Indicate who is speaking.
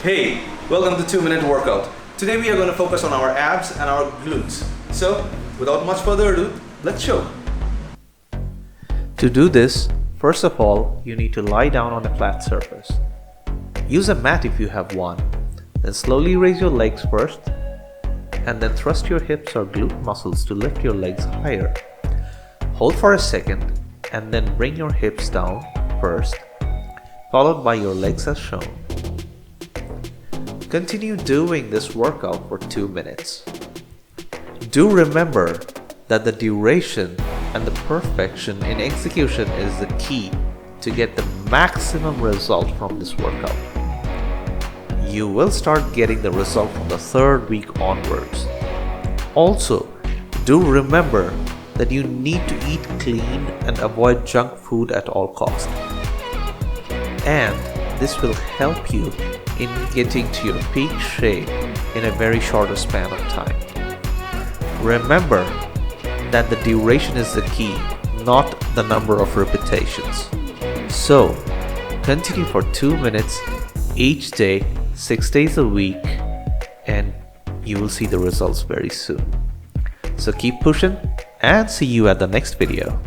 Speaker 1: Hey, welcome to 2-Minute Workout. Today we are going to focus on our abs and our glutes. So, without much further ado, let's show.
Speaker 2: To do this, first of all, you need to lie down on a flat surface. Use a mat if you have one. Then slowly raise your legs first, and then thrust your hips or glute muscles to lift your legs higher. Hold for a second, and then bring your hips down first, followed by your legs as shown. Continue doing this workout for 2 minutes. Do remember that the duration and the perfection in execution is the key to get the maximum result from this workout. You will start getting the result from the 3rd week onwards. Also, do remember that you need to eat clean and avoid junk food at all costs. And this will help you in getting to your peak shape in a very shorter span of time. Remember that the duration is the key, not the number of repetitions. So, continue for 2 minutes each day, 6 days a week, and you will see the results very soon. So keep pushing and see you at the next video.